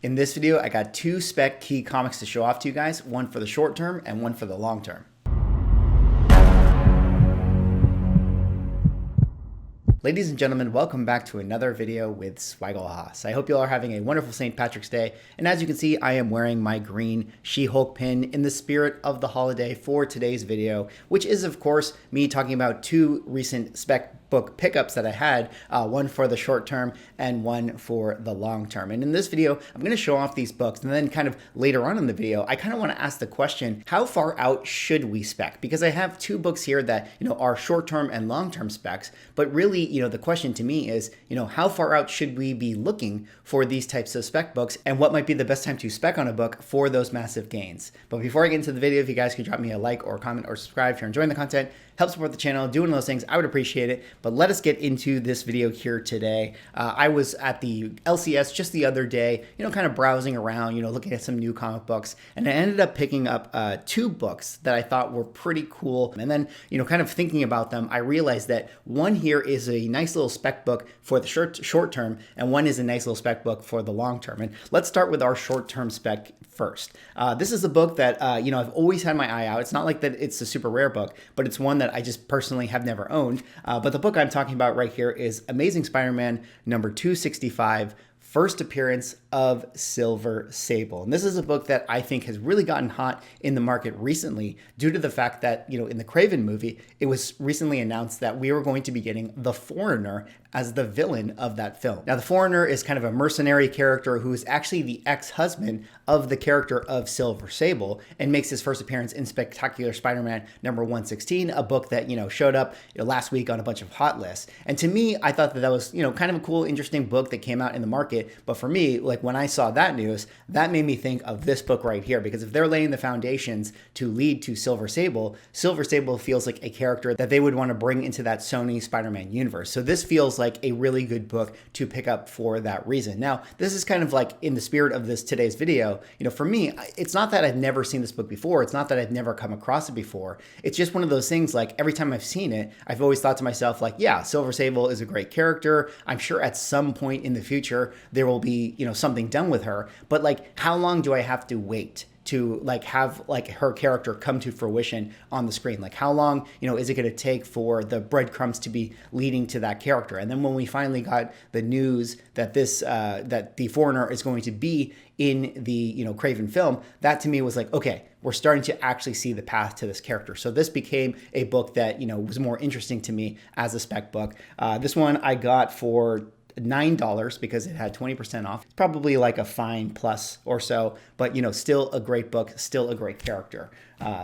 In this video, I got two spec key comics to show off to you guys, one for the short term and one for the long term. Ladies and gentlemen, welcome back to another video with Swaggle Haas. I hope you all are having a wonderful St. Patrick's Day. And as you can see, I am wearing my green She-Hulk pin in the spirit of the holiday for today's video, which is, of course, me talking about two recent spec book pickups that I had, one for the short term and one for the long term. And in this video, I'm going to show off these books, and then kind of later on in the video, I kind of want to ask the question, how far out should we spec? Because I have two books here that, are short term and long term specs, but really, the question to me is, how far out should we be looking for these types of spec books, and what might be the best time to spec on a book for those massive gains? But before I get into the video, if you guys could drop me a like or a comment or subscribe if you're enjoying the content, help support the channel, doing those things, I would appreciate it. But let us get into this video here today. I was at the LCS just the other day, kind of browsing around, looking at some new comic books, and I ended up picking up two books that I thought were pretty cool. And then, kind of thinking about them, I realized that one here is a nice little spec book for the short term, and one is a nice little spec book for the long term. And let's start with our short term spec first. This is a book that, I've always had my eye out. It's not like that it's a super rare book, but it's one that I just personally have never owned. But the book I'm talking about right here is Amazing Spider-Man number 265, First Appearance of Silver Sable. And this is a book that I think has really gotten hot in the market recently due to the fact that, in the Kraven movie, it was recently announced that we were going to be getting the Foreigner as the villain of that film. Now, the Foreigner is kind of a mercenary character who is actually the ex-husband of the character of Silver Sable and makes his first appearance in Spectacular Spider-Man number 116, a book that, showed up last week on a bunch of hot lists. And to me, I thought that that was, kind of a cool, interesting book that came out in the market. But for me, like when I saw that news, that made me think of this book right here, because if they're laying the foundations to lead to Silver Sable feels like a character that they would want to bring into that Sony Spider-Man universe. So this feels like a really good book to pick up for that reason. Now, this is kind of like in the spirit of today's video. For me, it's not that I've never seen this book before. It's not that I've never come across it before. It's just one of those things, like every time I've seen it, I've always thought to myself, like, yeah, Silver Sable is a great character. I'm sure at some point in the future, there will be, something done with her. But like, how long do I have to wait to have her character come to fruition on the screen? Like, how long, is it going to take for the breadcrumbs to be leading to that character? And then when we finally got the news that that the Foreigner is going to be in the, Kraven film, that to me was like, okay, we're starting to actually see the path to this character. So this became a book that, was more interesting to me as a spec book. This one I got for $9 because it had 20% off. It's probably like a fine plus or so, but still a great book, still a great character.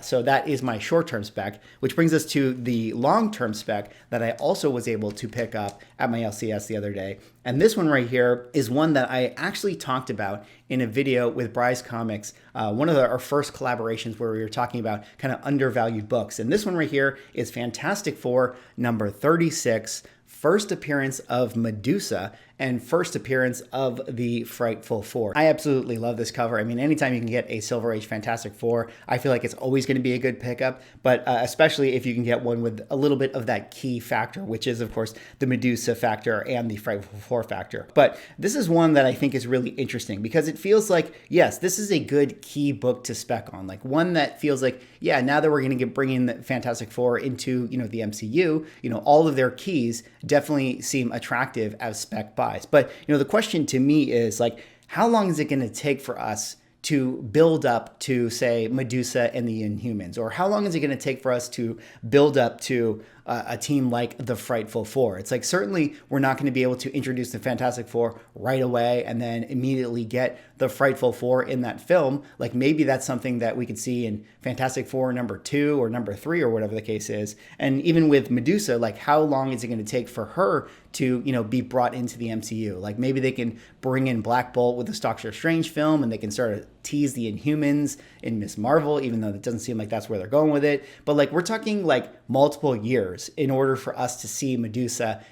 So that is my short-term spec, which brings us to the long-term spec that I also was able to pick up at my LCS the other day. And this one right here is one that I actually talked about in a video with Bryce Comics, one of our first collaborations where we were talking about kind of undervalued books. And this one right here is Fantastic Four number 36, First Appearance of Medusa and first appearance of the Frightful Four. I absolutely love this cover. I mean, anytime you can get a Silver Age Fantastic Four, I feel like it's always going to be a good pickup, but especially if you can get one with a little bit of that key factor, which is, of course, the Medusa factor and the Frightful Four factor. But this is one that I think is really interesting because it feels like, yes, this is a good key book to spec on, like one that feels like, yeah, now that we're going to bring in the Fantastic Four into, the MCU, all of their keys definitely seem attractive as spec buys. But, the question to me is like, how long is it going to take for us to build up to, say, Medusa and the Inhumans? Or how long is it going to take for us to build up to a team like the Frightful Four? It's like, certainly we're not going to be able to introduce the Fantastic Four right away and then immediately get the Frightful Four in that film. Like, maybe that's something that we could see in Fantastic Four number 2 or number 3 or whatever the case is. And even with Medusa, like, how long is it going to take for her to, be brought into the MCU? Like, maybe they can bring in Black Bolt with the Doctor Strange film and they can sort of tease the Inhumans in Ms. Marvel, even though it doesn't seem like that's where they're going with it. But like, we're talking like multiple years years in order for us to see Medusa,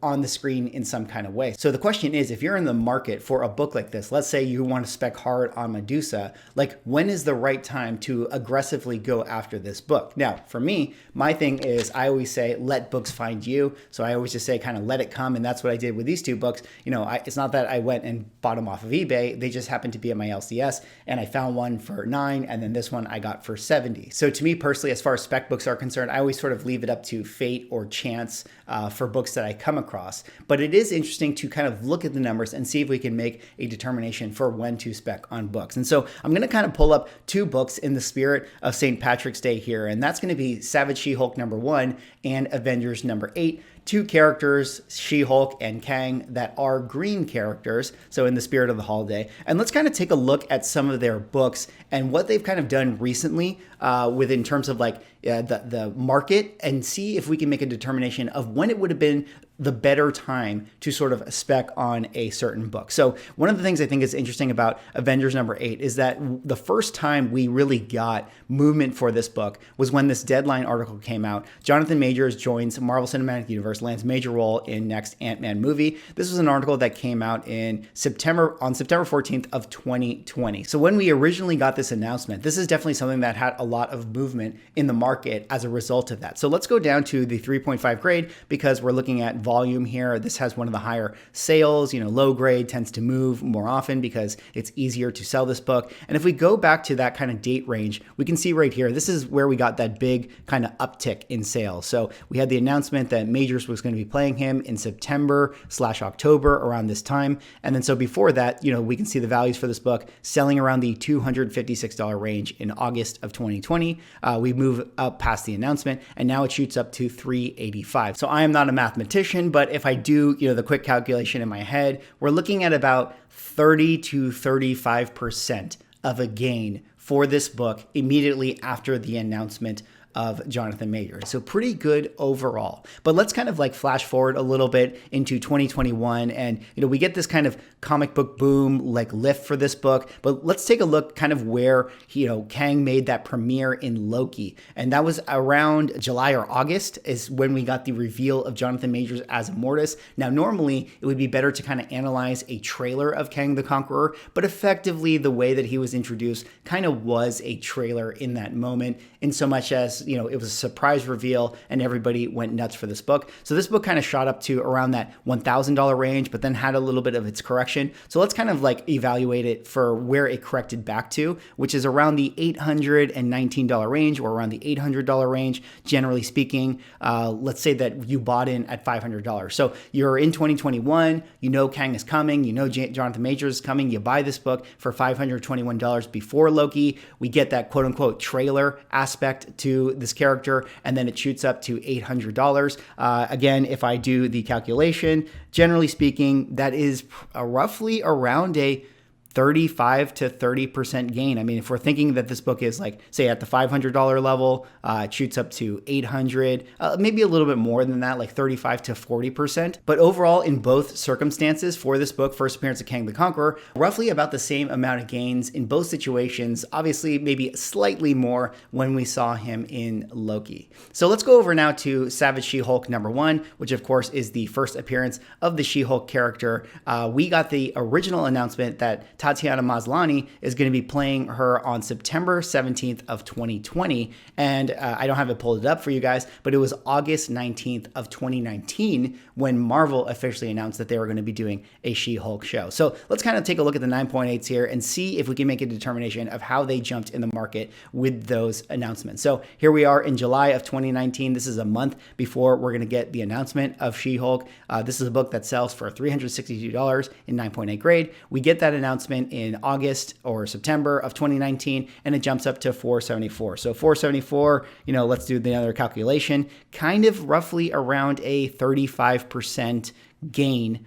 on the screen in some kind of way. So the question is, if you're in the market for a book like this, let's say you want to spec hard on Medusa, like when is the right time to aggressively go after this book? Now, for me, my thing is I always say, let books find you. So I always just say kind of let it come. And that's what I did with these two books. It's not that I went and bought them off of eBay. They just happened to be at my LCS and I found one for $9 and then this one I got for $70. So to me personally, as far as spec books are concerned, I always sort of leave it up to fate or chance for books that I come across. But it is interesting to kind of look at the numbers and see if we can make a determination for when to spec on books. And so I'm going to kind of pull up two books in the spirit of St. Patrick's Day here, and that's going to be Savage She-Hulk #1 and Avengers #8. Two characters, She-Hulk and Kang, that are green characters, so in the spirit of the holiday. And let's kind of take a look at some of their books and what they've kind of done recently in terms of like the market, and see if we can make a determination of when it would have been the better time to sort of spec on a certain book. So one of the things I think is interesting about Avengers #8 is that the first time we really got movement for this book was when this Deadline article came out. Jonathan Majors joins Marvel Cinematic Universe, lands major role in next Ant-Man movie. This was an article that came out on September 14th of 2020. So when we originally got this announcement, this is definitely something that had a lot of movement in the market as a result of that. So let's go down to the 3.5 grade because we're looking at volume here. This has one of the higher sales. Low grade tends to move more often because it's easier to sell this book. And if we go back to that kind of date range, we can see right here, this is where we got that big kind of uptick in sales. So we had the announcement that Majors was going to be playing him in September/October around this time. And then so before that, we can see the values for this book selling around the $256 range in August of 2020. We move up past the announcement and now it shoots up to $385. So I am not a mathematician, but if I do, the quick calculation in my head, we're looking at about 30 to 35% of a gain for this book immediately after the announcement of Jonathan Majors. So pretty good overall. But let's kind of like flash forward a little bit into 2021 and we get this kind of comic book boom like lift for this book. But let's take a look kind of where Kang made that premiere in Loki. And that was around July or August is when we got the reveal of Jonathan Majors as Immortus. Now normally it would be better to kind of analyze a trailer of Kang the Conqueror, but effectively the way that he was introduced kind of was a trailer in that moment, in so much as it was a surprise reveal and everybody went nuts for this book. So this book kind of shot up to around that $1,000 range, but then had a little bit of its correction. So let's kind of like evaluate it for where it corrected back to, which is around the $819 range or around the $800 range, generally speaking. Let's say that you bought in at $500. So you're in 2021, Kang is coming, Jonathan Majors is coming, you buy this book for $521 before Loki. We get that quote unquote trailer aspect to this character, and then it shoots up to $800. Again, if I do the calculation, generally speaking, that is roughly around a 35 to 30% gain. I mean, if we're thinking that this book is like, say at the $500 level, it shoots up to 800, maybe a little bit more than that, like 35 to 40%. But overall, in both circumstances for this book, first appearance of Kang the Conqueror, roughly about the same amount of gains in both situations. Obviously, maybe slightly more when we saw him in Loki. So let's go over now to Savage She-Hulk #1, which of course is the first appearance of the She-Hulk character. We got the original announcement that Tatiana Maslany is going to be playing her on September 17th of 2020. And I don't have it pulled up for you guys, but it was August 19th of 2019 when Marvel officially announced that they were going to be doing a She-Hulk show. So let's kind of take a look at the 9.8s here and see if we can make a determination of how they jumped in the market with those announcements. So here we are in July of 2019. This is a month before we're going to get the announcement of She-Hulk. This is a book that sells for $362 in 9.8 grade. We get that announcement in August or September of 2019, and it jumps up to $474. So $474, let's do the other calculation, kind of roughly around a 35% gain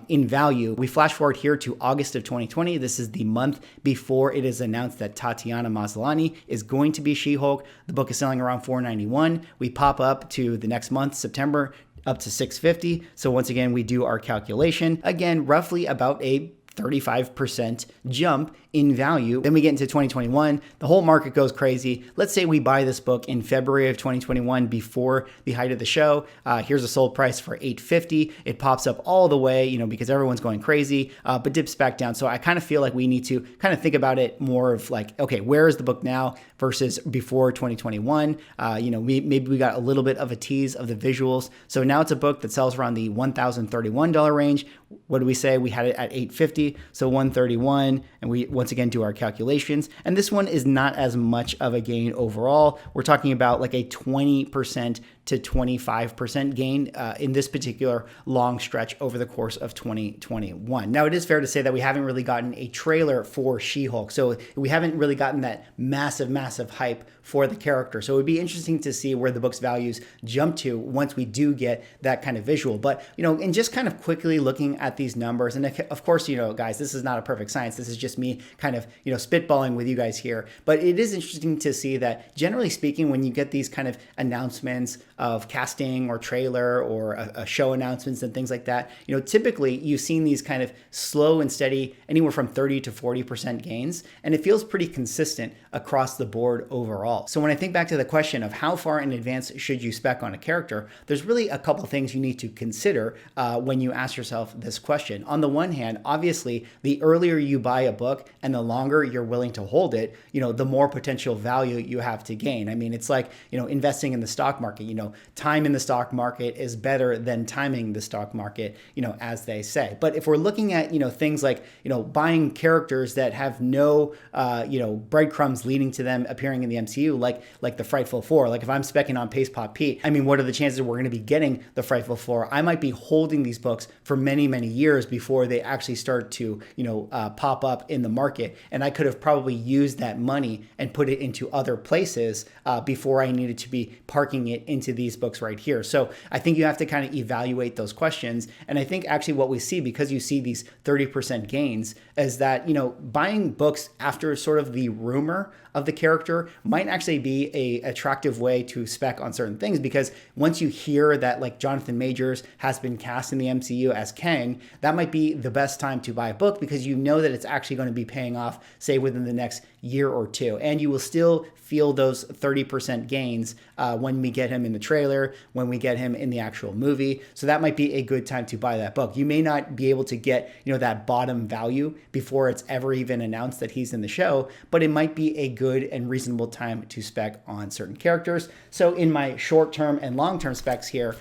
in value. We flash forward here to August of 2020. This is the month before it is announced that Tatiana Maslany is going to be She-Hulk. The book is selling around $491. We pop up to the next month, September, up to $650. So once again, we do our calculation. Again, roughly about a 35% jump in value. Then we get into 2021, the whole market goes crazy. Let's say we buy this book in February of 2021 before the height of the show. Here's a sold price for $850. It pops up all the way, because everyone's going crazy, but dips back down. So I kind of feel like we need to kind of think about it more of like, okay, where is the book now versus before 2021? Maybe we got a little bit of a tease of the visuals. So now it's a book that sells around the $1,031 range. What do we say? We had it at $850, so $131, and we once again do our calculations. And this one is not as much of a gain overall. We're talking about like a 20% to 25% gain in this particular long stretch over the course of 2021. Now, it is fair to say that we haven't really gotten a trailer for She-Hulk, so we haven't really gotten that massive hype for the character. So it would be interesting to see where the book's values jump to once we do get that kind of visual. But, and just kind of quickly looking at these numbers, and of course, guys, this is not a perfect science. This is just me kind of, spitballing with you guys here. But it is interesting to see that, generally speaking, when you get these kind of announcements of casting or trailer or a show announcements and things like that, typically you've seen these kind of slow and steady, anywhere from 30 to 40% gains, and it feels pretty consistent across the board overall. So when I think back to the question of how far in advance should you spec on a character, there's really a couple things you need to consider when you ask yourself this question. On the one hand, obviously, the earlier you buy a book and the longer you're willing to hold it, the more potential value you have to gain. I mean, it's like, investing in the stock market, time in the stock market is better than timing the stock market, as they say. But if we're looking at, things like, buying characters that have no, breadcrumbs leading to them appearing in the MCU, like the Frightful Four, like if I'm speccing on Pace Pop Pete, I mean, what are the chances we're going to be getting the Frightful Four? I might be holding these books for many years before they actually start to, pop up in the market. And I could have probably used that money and put it into other places before I needed to be parking it into these books right here. So I think you have to kind of evaluate those questions. And I think actually what we see, because you see these 30% gains, is that, buying books after sort of the rumor of the character might actually be a attractive way to spec on certain things, because once you hear that like Jonathan Majors has been cast in the MCU as Kang, that might be the best time to buy a book, because you know that it's actually going to be paying off, say, within the next year or two. And you will still feel those 30% gains when we get him in the trailer, when we get him in the actual movie. So that might be a good time to buy that book. You may not be able to get, that bottom value before it's ever even announced that he's in the show, but it might be a good and reasonable time to spec on certain characters. So in my short-term and long-term specs here,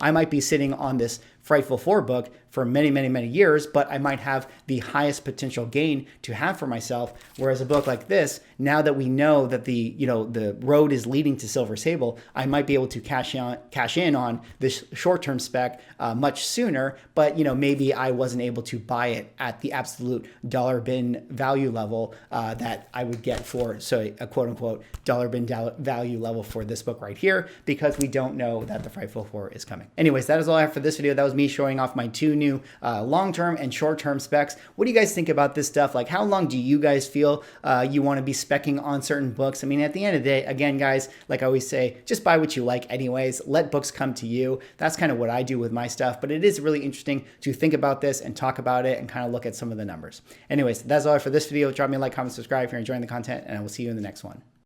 I might be sitting on this Frightful Four book for many years, but I might have the highest potential gain to have for myself. Whereas a book like this, now that we know that the road is leading to Silver Sable, I might be able to cash in on this short-term spec much sooner. But maybe I wasn't able to buy it at the absolute dollar bin value level that I would get for, so a quote-unquote dollar bin value level for this book right here, because we don't know that the Frightful Four is coming. Anyways, that is all I have for this video. That was me showing off my two new long-term and short-term specs. What do you guys think about this stuff? Like, how long do you guys feel you want to be speccing on certain books? I mean, at the end of the day, again, guys, like I always say, just buy what you like anyways. Let books come to you. That's kind of what I do with my stuff, but it is really interesting to think about this and talk about it and kind of look at some of the numbers. Anyways, that's all for this video. Drop me a like, comment, subscribe if you're enjoying the content, and I will see you in the next one.